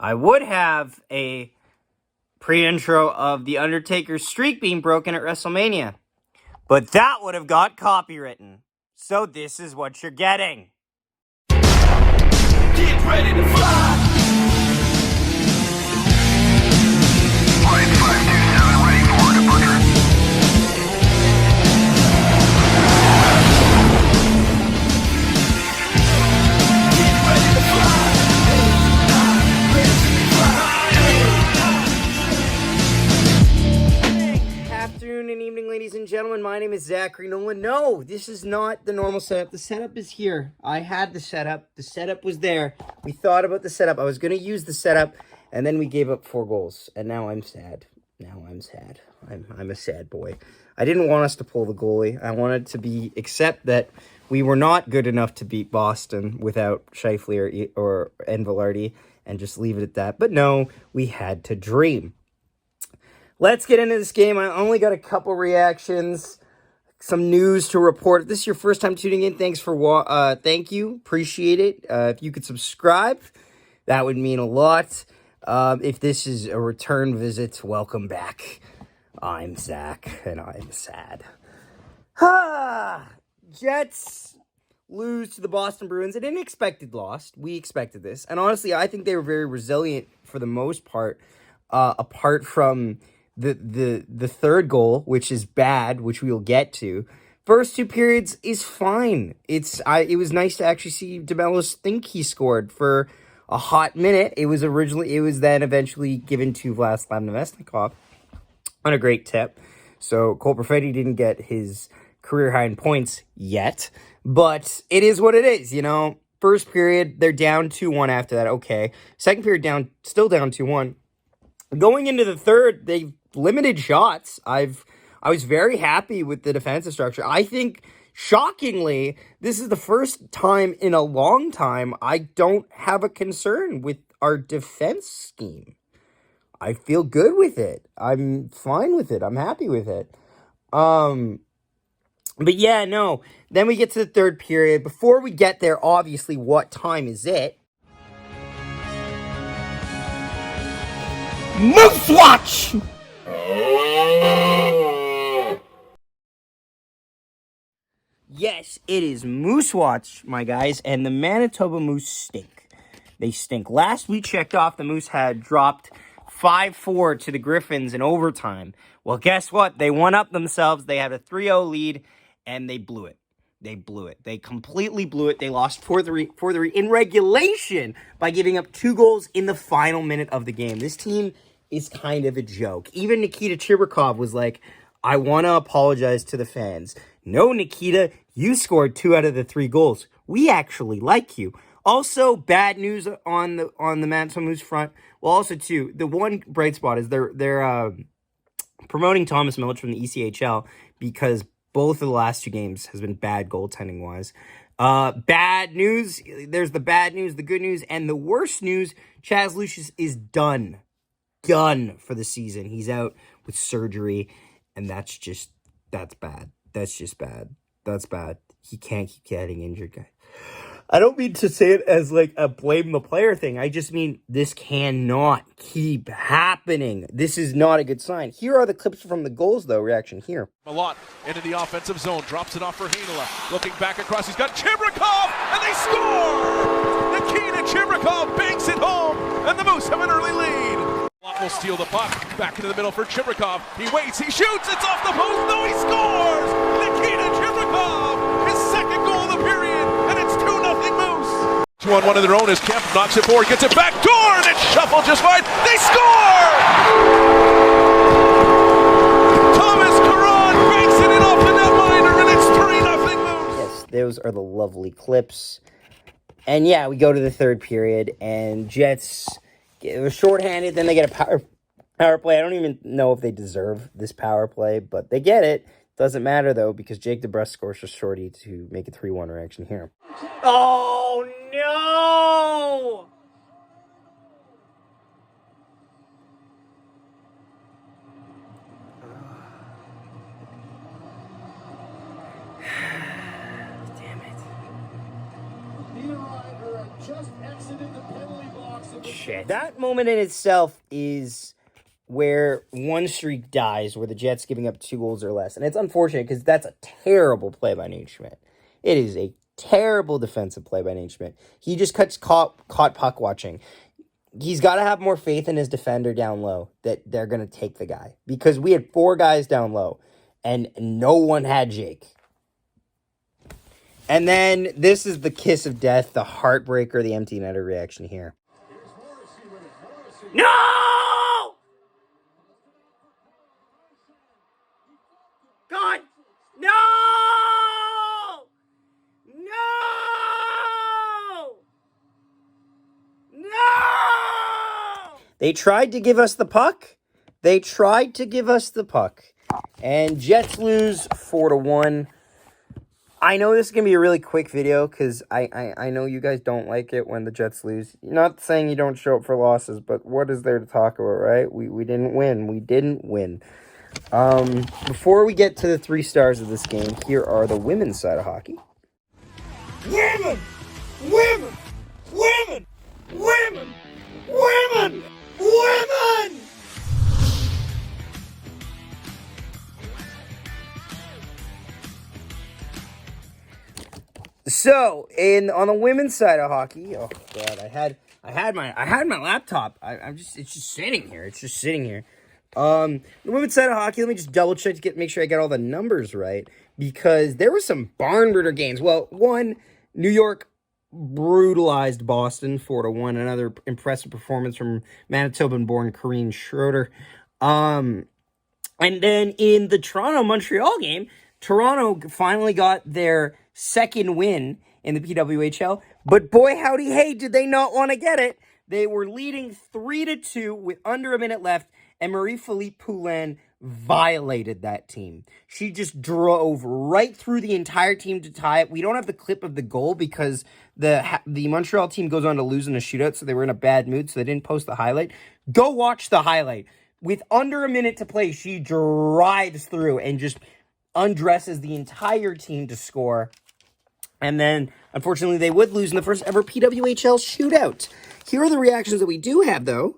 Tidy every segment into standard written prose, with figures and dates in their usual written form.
I would have a pre-intro of The Undertaker's streak being broken at WrestleMania, but that would have got copywritten. So this is what you're getting. Get ready to fly. Flight 527 ready for departure. Get ready to fly. Afternoon and evening, ladies and gentlemen. My name is Zachary Nolan. No, this is not the normal setup. The setup is here. I had the setup. The setup was there. We thought about the setup. I was going to use the setup, and then we gave up 4 goals. And now I'm sad. I'm a sad boy. I didn't want us to pull the goalie. I wanted to accept that we were not good enough to beat Boston without Scheifele and Vilardi and just leave it at that. But no, we had to dream. Let's get into this game. I only got a couple reactions, some news to report. If this is your first time tuning in, thank you. Appreciate it. If you could subscribe, that would mean a lot. If this is a return visit, welcome back. I'm Zach, and I'm sad. Jets lose to the Boston Bruins. An unexpected loss. We expected this. And honestly, I think they were very resilient for the most part, apart from the third goal, which is bad, which we will get to. First 2 periods is fine. It was nice to actually see DeMellis think he scored for a hot minute. It was then eventually given to Vladislav Namestnikov on a great tip. So Cole Perfetti didn't get his career high in points yet, but it is what it is, you know. First period, they're down 2-1 after that. Okay. Second period still down 2-1. Going into the third, they limited shots. I was very happy with the defensive structure. I think, shockingly, this is the first time in a long time I don't have a concern with our defense scheme. I feel good with it. I'm fine with it. I'm happy with it. But yeah, no. Then we get to the third period. Before we get there, obviously, what time is it? Moose Watch! Yes, it is Moose Watch, my guys, and the Manitoba Moose stink. They stink. Last we checked off, the Moose had dropped 5-4 to the Griffins in overtime. Well, guess what? They won up themselves. They had a 3-0 lead, and they blew it. They completely blew it. They lost 4-3 in regulation by giving up 2 goals in the final minute of the game. This team is kind of a joke. Even Nikita Chibrikov was like, I want to apologize to the fans. No, Nikita, you scored 2 out of the 3 goals. We actually like you. Also, bad news on the Manitoba Moose front. Well, also, too, the one bright spot is they're promoting Thomas Milch from the ECHL because both of the last 2 games has been bad goaltending-wise. Bad news. There's the bad news, the good news, and the worst news. Chaz Lucius is done for the season. He's out with surgery, and that's bad. That's just bad. That's bad. He can't keep getting injured, guys. I don't mean to say it as like a blame the player thing. I just mean this cannot keep happening. This is not a good sign. Here are the clips from the goals, though. Reaction here. Malott into the offensive zone, drops it off for Heinola. Looking back across, he's got Chibrikov, and they score! Nikita Chibrikov banks it home, and the Moose have an early lead. Malott will steal the puck, back into the middle for Chibrikov. He waits, he shoots, it's off the post, no, he scores! Nikita Chibrikov, his second goal of the period, and it's 2-0 Moose. 2-on-1 of their own as Kemp knocks it forward, gets it back door, and it's shuffled just wide. They score! Thomas Caron banks it in off the netminder, and it's 3-0 Moose. Yes, those are the lovely clips. And yeah, we go to the third period, and Jets were shorthanded. Then they get a power play. I don't even know if they deserve this power play, but they get it. Doesn't matter, though, because Jake DeBrusk scores for shorty to make a 3-1 reaction here. Oh, no! Damn it. The arriver just exited the penalty box of the shit. That moment in itself is where one streak dies, where the Jets giving up 2 goals or less. And it's unfortunate because that's a terrible play by Nate Schmidt. It is a terrible defensive play by Nate Schmidt. He just caught puck watching. He's got to have more faith in his defender down low that they're going to take the guy. Because we had 4 guys down low, and no one had Jake. And then this is the kiss of death, the heartbreaker, the empty netter reaction here. No! God! No! No! No! They tried to give us the puck. And Jets lose 4-1. I know this is going to be a really quick video because I know you guys don't like it when the Jets lose. Not saying you don't show up for losses, but what is there to talk about, right? We didn't win. Before we get to the 3 stars of this game, here are the women's side of hockey. Women! Women! Women! Women! Women! Women! So, on the women's side of hockey, oh god, I had my laptop. It's just sitting here. The women's side of hockey, let me just double check to make sure I got all the numbers right, because there were some barn burner games. Well, one, New York brutalized Boston 4-1. Another impressive performance from Manitoban-born Corrine Schroeder. And then in the Toronto-Montreal game, Toronto finally got their second win in the PWHL, but boy howdy hey, did they not want to get it. They were leading 3-2 with under a minute left, and Marie-Philippe Poulin violated that team. She just drove right through the entire team to tie it. We don't have the clip of the goal because the Montreal team goes on to lose in a shootout, so they were in a bad mood, so they didn't post the highlight. Go watch the highlight. With under a minute to play, she drives through and just undresses the entire team to score. And then, unfortunately, they would lose in the first ever PWHL shootout. Here are the reactions that we do have, though.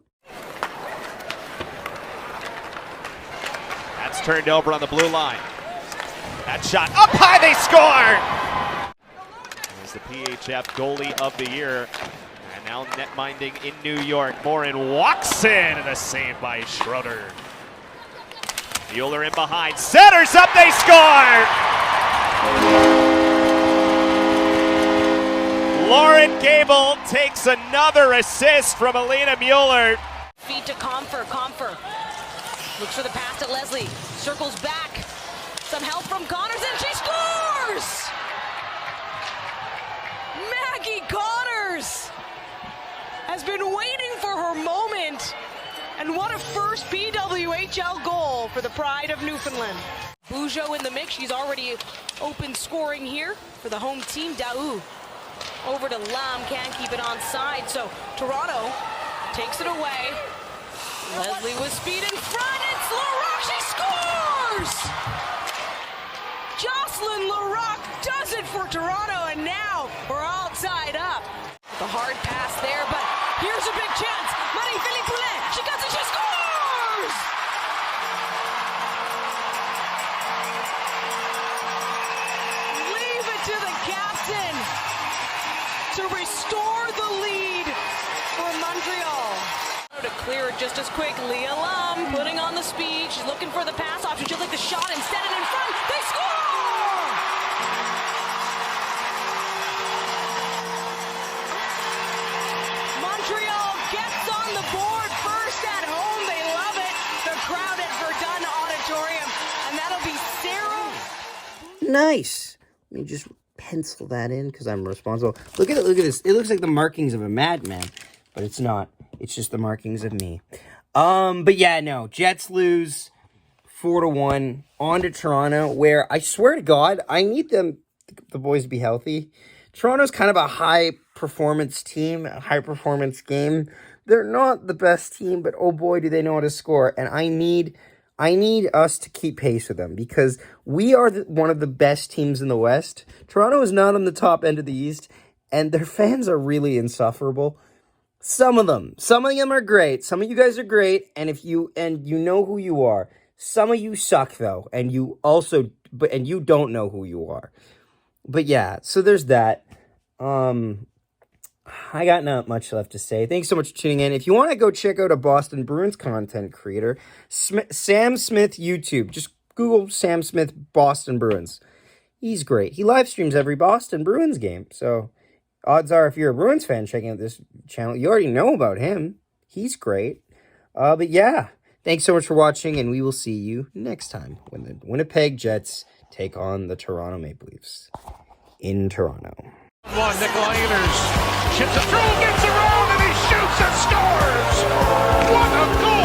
That's turned over on the blue line. That shot up high, they score! As the PHF goalie of the year. And now net-minding in New York. Morin walks in, and a save by Schroeder. Mueller in behind, centers up, they score! Lauren Gable takes another assist from Alina Mueller. Feed to Comfer. Looks for the pass to Leslie. Circles back. Some help from Connors, and she scores! Maggie Connors has been waiting for her moment. And what a first PWHL goal for the Pride of Newfoundland. Bujo in the mix. She's already open scoring here for the home team. Daou over to Lam. Can't keep it on side. So Toronto takes it away. Leslie with speed in front. It's Larocque. She scores! Jocelyn Larocque does it for Toronto. And now we're all tied up. The hard pass there, but here's a big chance. Marie-Philippe Poulin. She cuts it. She scores! Leave it to the captain to restore the lead for Montreal. To clear it just as quick. Leah Lum putting on the speed. She's looking for the pass option. She'll take the shot instead, and in front. They score! Montreal gets on the board first at home. They love it. The crowd at Verdun Auditorium. And that'll be Sarah. Nice. Let me just pencil that in because I'm responsible. Look at this. It looks like the markings of a madman, but it's not. It's just the markings of me. But yeah, no. Jets lose 4-1 on to Toronto, where I swear to God, I need the boys to be healthy. Toronto's kind of a high-performance team, a high-performance game. They're not the best team, but oh boy, do they know how to score. And I need us to keep pace with them because we are one of the best teams in the West. Toronto is not on the top end of the East, and their fans are really insufferable. Some of them are great. Some of you guys are great, and you know who you are. Some of you suck though, and you don't know who you are. But yeah, so there's that. I got not much left to say. Thanks so much for tuning in. If you want to go check out a Boston Bruins content creator, Sam Smith YouTube. Just Google Sam Smith Boston Bruins. He's great. He live streams every Boston Bruins game. So odds are, if you're a Bruins fan checking out this channel, you already know about him. He's great. But yeah, thanks so much for watching, and we will see you next time when the Winnipeg Jets take on the Toronto Maple Leafs in Toronto. One, Nikolai Ehlers chips it through, gets around, and he shoots and scores! What a goal!